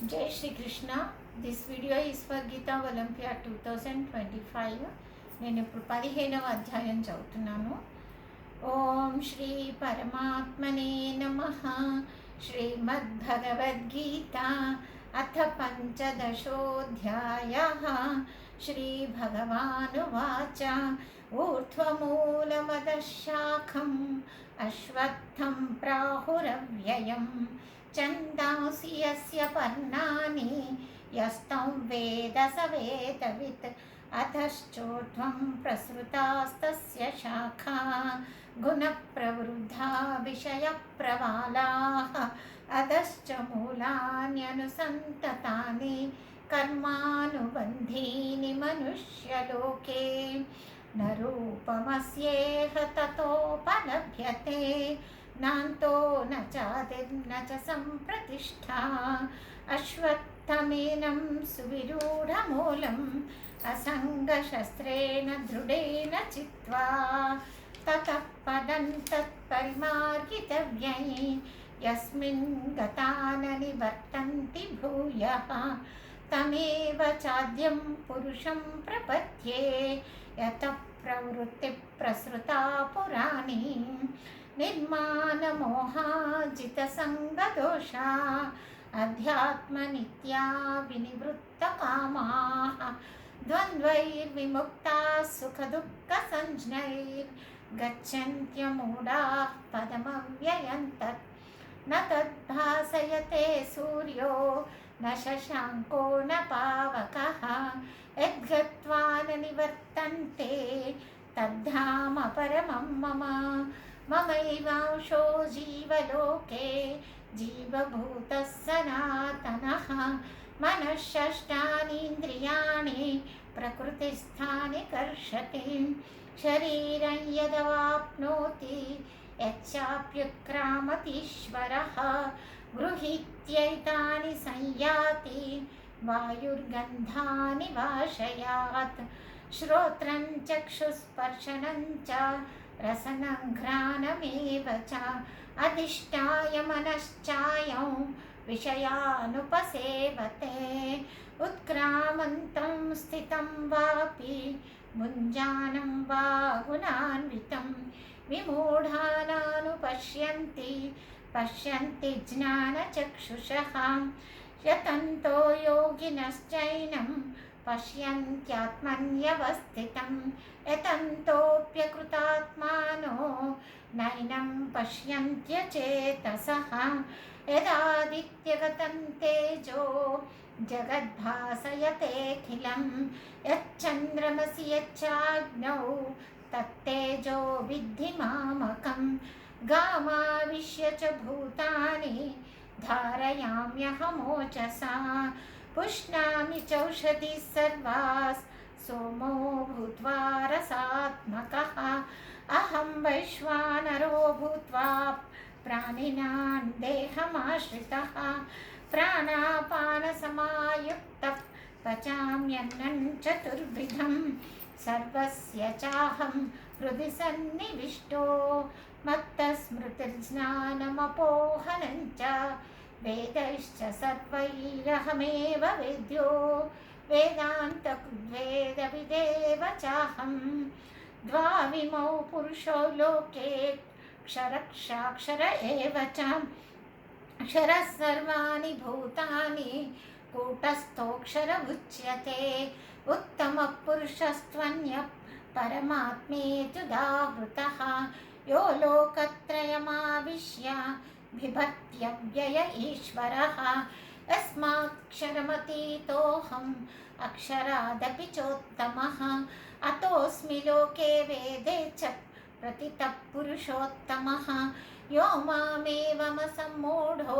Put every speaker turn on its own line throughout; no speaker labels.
Jai Shri Krishna. This video is for Gita Olympia 2025. నేను ఇప్పుడు 15వ అధ్యాయం చదువుతున్నాను. ఓం శ్రీ పరమాత్మనే నమః. శ్రీమద్భగవద్గీత అథ పంచదశోऽధ్యాయः. శ్రీభగవానువాచ ఊర్ధ్వమూలమదః శాఖం అశ్వత్థం ప్రాహురవ్యయం ఛందాంసి యస్య పర్ణాని యస్తం వేద స వేదవిత్ అధశ్చోర్ధ్వం ప్రసృతాస్తస్య శాఖా గుణప్రవృద్ధా విషయప్రవాలాః అధశ్చ మూలాన్యనుసంతతాని కర్మానుబంధీని మనుష్యలోకే న రూపమస్యేహ తతోపలభ్యతే నాంతో న చాదిర్న చ సంప్రతిష్ఠా అశ్వత్థమేనం సువిరూఢమూలం అసంగశస్త్రేణ దృఢేన చిత్వా తతః పదం తత్పరిమార్గితవ్యై యస్మిన్ గతా న నివర్తంతి భూయః తమేవ చాద్యం పురుషం ప్రపద్యే యతః ప్రవృత్తి ప్రసృతా పురాణి నిర్మాణమోహాజితసంగదోషా అధ్యాత్మనిత్యా వినివృత్తకామాః ద్వంద్వైర్విముక్తాः సుఖదుఃఖసంజ్ఞైర్గచ్చన్త్యమూఢాः పదమవ్యయం తత్ న తద్భాసయతే సూర్యో న శశాంకో న పావకः యద్గత్వా న నివర్తంతే తద్ధామ పరమం మమ మమైవాంశో జీవలోకే జీవభూతः సనాతనः మనఃషష్టానీంద్రియాణి ప్రకృతిస్థాని కర్షతి శరీరం యదవాప్నోతి యచ్చాప్యుత్క్రామतीश्वरः గృహీత్యైతాని సంయాతి వాయుర్గంధాని వాశయాత్ శ్రోత్రం చక్షుస్పర్శనం చ రసనం ఘ్రాణమేవ చ అధిష్టాయ మనశ్చాయం విషయానుపసేవతే ఉత్క్రామంతం స్థితం వాపి భుంజానం వా గుణాన్వితం విమూఢానానుపశ్యంతి పశ్యంతి జ్ఞానచక్షుషః యతంతో యోగినశ్చైనం పశ్యంత్యాత్మన్యవస్థితం యతంతోప్యకృతాత్మానో నైనం పశ్యంత్యచేతసః యదాదిత్యగతం తేజో జగద్భాసయతేఖిలం యచ్చంద్రమసి యచ్చాగ్నౌ తత్తేజో విద్ధి మామకం గామావిశ్య చ భూతాని ధారయామ్యహమోచసా పుష్ణామి చౌషధి సర్వాస్ సోమో భూత్వా రసాత్మకః అహం వైశ్వానరో భూత్వా ప్రాణినాం దేహమాశ్రితః ప్రాణాపానసమాయుక్తః పచామ్యన్నం చతుర్విధం సర్వస్య చాహం హృది సన్నివిష్టో మత్తస్మృతిర్జ్ఞానమపోహనం చ వేదైశ్చ సర్వైరహమేవ వేద్యో వేదాంతకృద్వేదవిదేవ చాహం ద్వావిమౌ పురుషో లోకే క్షరక్షాక్షర ఏవ చ అక్షరः సర్వాణి భూతాని కూటస్థోక్షర ఉచ్యతే ఉత్తమః పురుషస్త్వన్యః పరమాత్మేత్యుదాహృతः యో లోకత్రయమావిశ్య బిభర్త్యవ్యయ ఈశ్వరः యస్మాక్షరమతీతోऽహం అక్షరాదపి చోత్తమः అతోऽస్మి లోకే వేదే చ ప్రతితః పురుషోత్తమः యో మామేవమసమ్మూఢో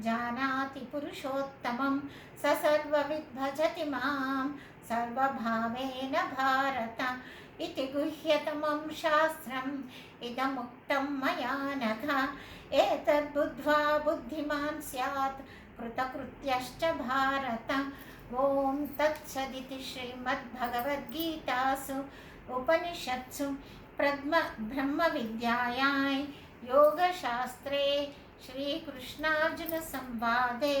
జానాతి పురుషోత్తమం స సర్వవిద్ భజతి మాం సర్వభావేన భారత ఇతి గుహ్యతమం శాస్త్రం ఇదముక్తం మయా నఘ ఏతద్బుద్ధ్వా బుద్ధిమాన్ స్యాత్ కృతకృత్యశ్చ భారత. ఓం తత్సదితి శ్రీమద్భగవద్గీతాసు ఉపనిషత్సు బ్రహ్మ విద్యాయాం योगशास्त्रे श्रीकृष्णार्जुन संवादे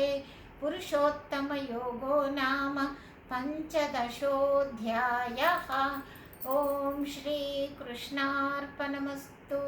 पुरुषोत्तमयोगो नाम पञ्चदशोऽध्यायः। ॐ श्रीकृष्णार्पणमस्तु।